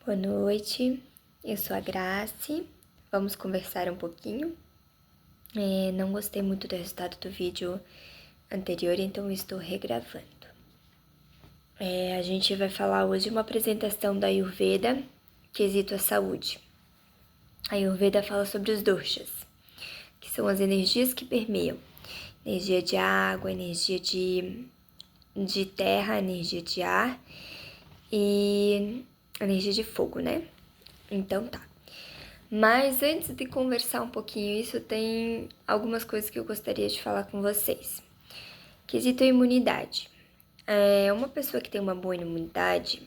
Boa noite, eu sou a Grace, vamos conversar um pouquinho. Não gostei muito do resultado do vídeo anterior, então estou regravando. A gente vai falar hoje uma apresentação da Ayurveda, quesito a saúde. A Ayurveda fala sobre os doshas, que são as energias que permeiam. Energia de água, energia de terra, energia de ar e energia de fogo, né? Então tá. Mas antes de conversar um pouquinho isso, tem algumas coisas que eu gostaria de falar com vocês. Quesito imunidade. Uma pessoa que tem uma boa imunidade,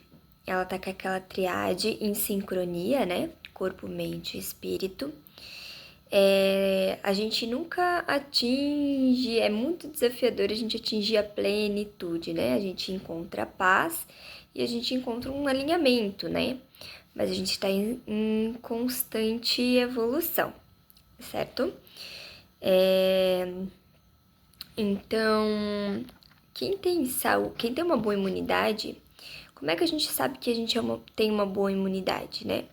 ela tá com aquela triade em sincronia, né? Corpo, mente e espírito. A gente nunca atinge, é muito desafiador a gente atingir a plenitude, né? A gente encontra a paz e a gente encontra um alinhamento, né? Mas a gente está em constante evolução, certo? Então, quem tem uma boa imunidade, como é que a gente sabe que a gente tem uma boa imunidade, né?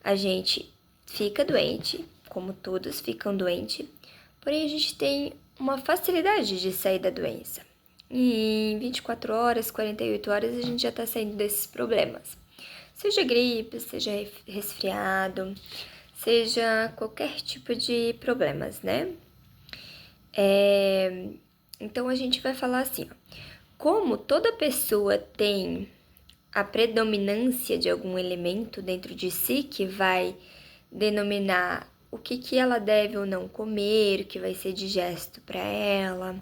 A gente fica doente, como todos ficam doentes, porém a gente tem uma facilidade de sair da doença. E em 24 horas, 48 horas, a gente já está saindo desses problemas. Seja gripe, seja resfriado, seja qualquer tipo de problemas, né? Então a gente vai falar assim, ó, como toda pessoa tem a predominância de algum elemento dentro de si que vai denominar o que ela deve ou não comer, o que vai ser digesto para ela,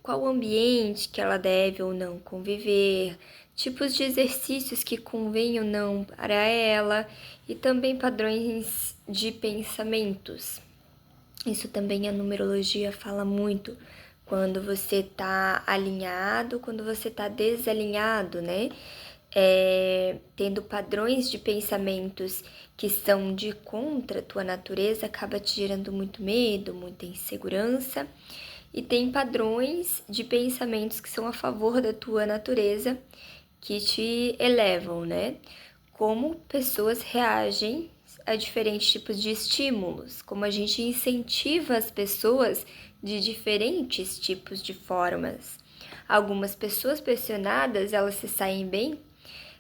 qual ambiente que ela deve ou não conviver, tipos de exercícios que convêm ou não para ela e também padrões de pensamentos. Isso também a numerologia fala muito quando você tá alinhado, quando você tá desalinhado, né? Tendo padrões de pensamentos que são de contra a tua natureza, acaba te gerando muito medo, muita insegurança. E tem padrões de pensamentos que são a favor da tua natureza, que te elevam, né? Como pessoas reagem a diferentes tipos de estímulos, como a gente incentiva as pessoas de diferentes tipos de formas. Algumas pessoas pressionadas, elas se saem bem,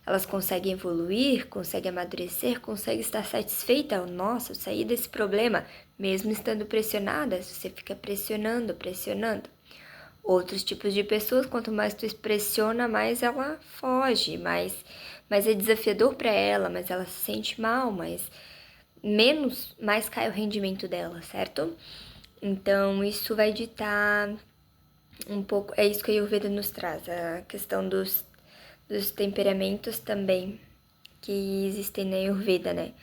elas conseguem evoluir, conseguem amadurecer, conseguem estar satisfeita. Nossa, eu saí desse problema, mesmo estando pressionada, você fica pressionando. Outros tipos de pessoas, quanto mais tu pressiona, mais ela foge, mais é desafiador para ela, mas ela se sente mal, mais cai o rendimento dela, certo? Então, isso vai ditar um pouco, é isso que a Ayurveda nos traz, a questão dos temperamentos também que existem na Ayurveda, né?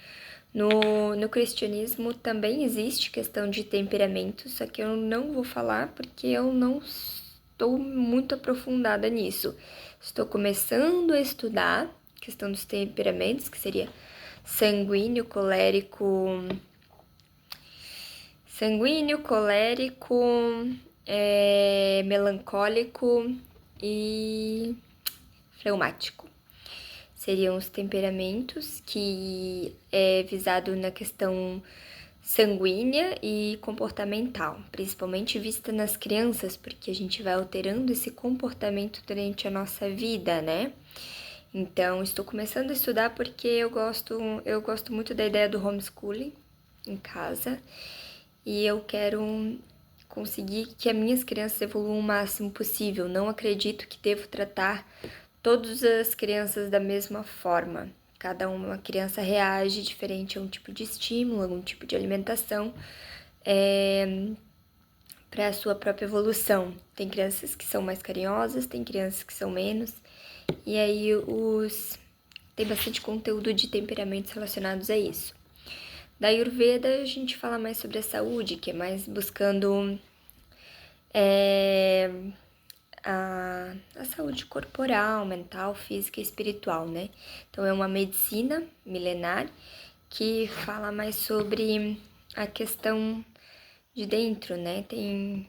No cristianismo também existe questão de temperamento, só que eu não vou falar porque eu não estou muito aprofundada nisso. Estou começando a estudar a questão dos temperamentos, que seria sanguíneo, colérico, melancólico e fleumático. Seriam os temperamentos que é visado na questão sanguínea e comportamental, principalmente vista nas crianças, porque a gente vai alterando esse comportamento durante a nossa vida, né? Então, estou começando a estudar porque eu gosto muito da ideia do homeschooling em casa e eu quero conseguir que as minhas crianças evoluam o máximo possível. Não acredito que devo tratar todas as crianças da mesma forma. Cada uma criança reage diferente a um tipo de estímulo, a algum tipo de alimentação, para a sua própria evolução. Tem crianças que são mais carinhosas, tem crianças que são menos. E aí tem bastante conteúdo de temperamentos relacionados a isso. Da Ayurveda a gente fala mais sobre a saúde, que é mais buscando a saúde corporal, mental, física e espiritual, né? Então é uma medicina milenar que fala mais sobre a questão de dentro, né? Tem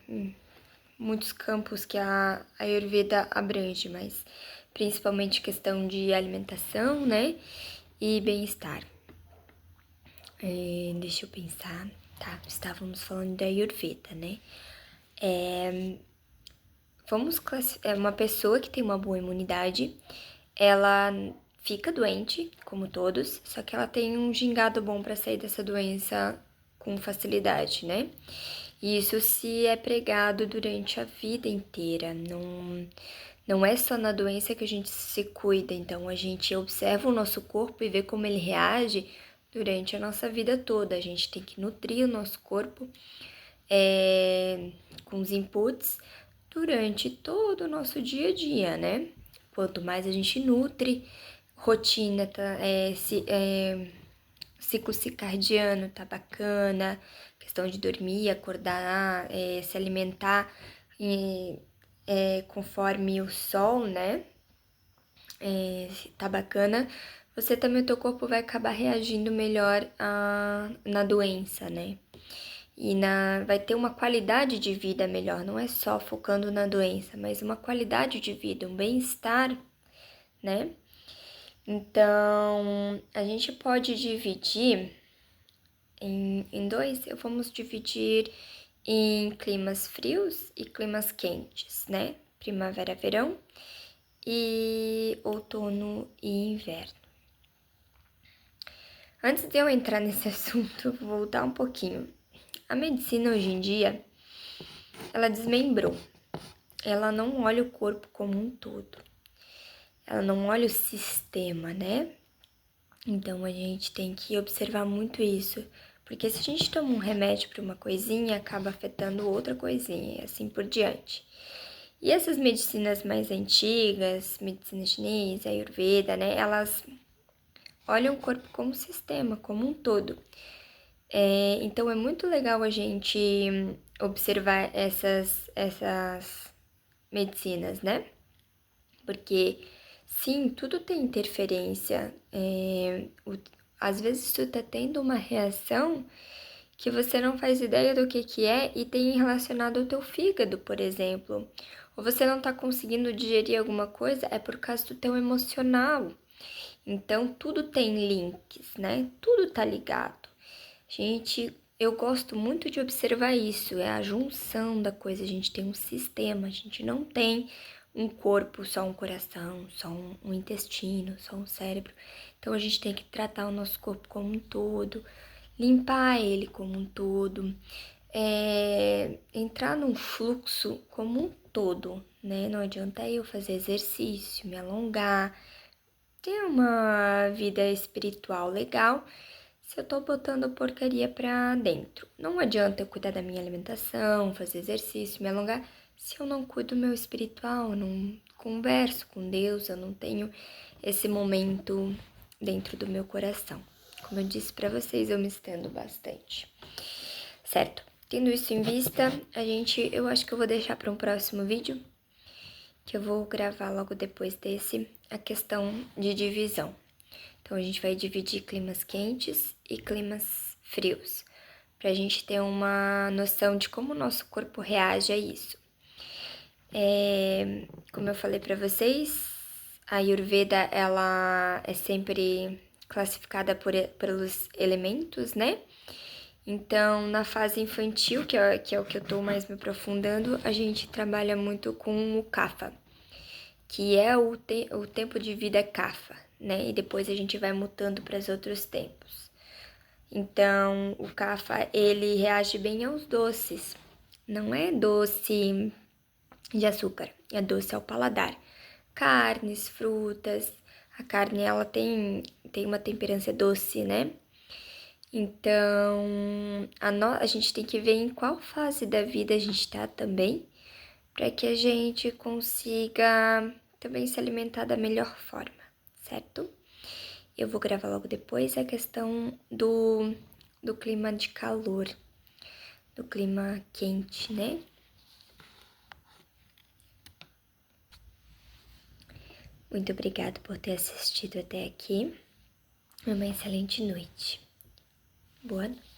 muitos campos que a Ayurveda abrange, mas principalmente questão de alimentação, né? E bem-estar. Deixa eu pensar. Tá, estávamos falando da Ayurveda, né? Uma pessoa que tem uma boa imunidade, ela fica doente, como todos, só que ela tem um gingado bom para sair dessa doença com facilidade, né? E isso se é pregado durante a vida inteira. Não é só na doença que a gente se cuida, então a gente observa o nosso corpo e vê como ele reage durante a nossa vida toda. A gente tem que nutrir o nosso corpo com os inputs durante todo o nosso dia a dia, né? Quanto mais a gente nutre, rotina, ciclo circadiano tá bacana, questão de dormir, acordar, se alimentar conforme o sol, né? Tá bacana, você também, o teu corpo vai acabar reagindo melhor na doença, né? E vai ter uma qualidade de vida melhor, não é só focando na doença, mas uma qualidade de vida, um bem-estar, né? Então, a gente pode dividir em dois, vamos dividir em climas frios e climas quentes, né? Primavera, verão e outono e inverno. Antes de eu entrar nesse assunto, vou voltar um pouquinho. A medicina hoje em dia, ela desmembrou. Ela não olha o corpo como um todo. Ela não olha o sistema, né? Então, a gente tem que observar muito isso. Porque se a gente toma um remédio para uma coisinha, acaba afetando outra coisinha e assim por diante. E essas medicinas mais antigas, medicina chinesa, Ayurveda, né? Elas olham o corpo como sistema, como um todo. Então, é muito legal a gente observar essas medicinas, né? Porque, sim, tudo tem interferência. Às vezes, tu tá tendo uma reação que você não faz ideia do que é e tem relacionado ao teu fígado, por exemplo. Ou você não tá conseguindo digerir alguma coisa, é por causa do teu emocional. Então, tudo tem links, né? Tudo tá ligado. Gente, eu gosto muito de observar isso, é a junção da coisa. A gente tem um sistema, a gente não tem um corpo, só um coração, só um intestino, só um cérebro. Então, a gente tem que tratar o nosso corpo como um todo, limpar ele como um todo, entrar num fluxo como um todo, né? Não adianta eu fazer exercício, me alongar, ter uma vida espiritual legal se eu tô botando porcaria pra dentro. Não adianta eu cuidar da minha alimentação, fazer exercício, me alongar, se eu não cuido do meu espiritual, eu não converso com Deus, eu não tenho esse momento dentro do meu coração. Como eu disse pra vocês, eu me estendo bastante. Certo? Tendo isso em vista, eu acho que eu vou deixar para um próximo vídeo, que eu vou gravar logo depois desse, a questão de divisão. Então, a gente vai dividir climas quentes e climas frios, para a gente ter uma noção de como o nosso corpo reage a isso. Como eu falei para vocês, a Ayurveda, ela é sempre classificada pelos elementos, né? Então, na fase infantil, que é o que eu tô mais me aprofundando, a gente trabalha muito com o Kapha, que é o tempo de vida Kapha, né? E depois a gente vai mutando para os outros tempos. Então, o Kapha, ele reage bem aos doces. Não é doce de açúcar, é doce ao paladar. Carnes, frutas. A carne, ela tem uma temperança doce, né? Então, a gente tem que ver em qual fase da vida a gente tá também, para que a gente consiga também se alimentar da melhor forma, certo? Eu vou gravar logo depois a questão do clima de calor, do clima quente, né? Muito obrigada por ter assistido até aqui. Uma excelente noite. Boa noite.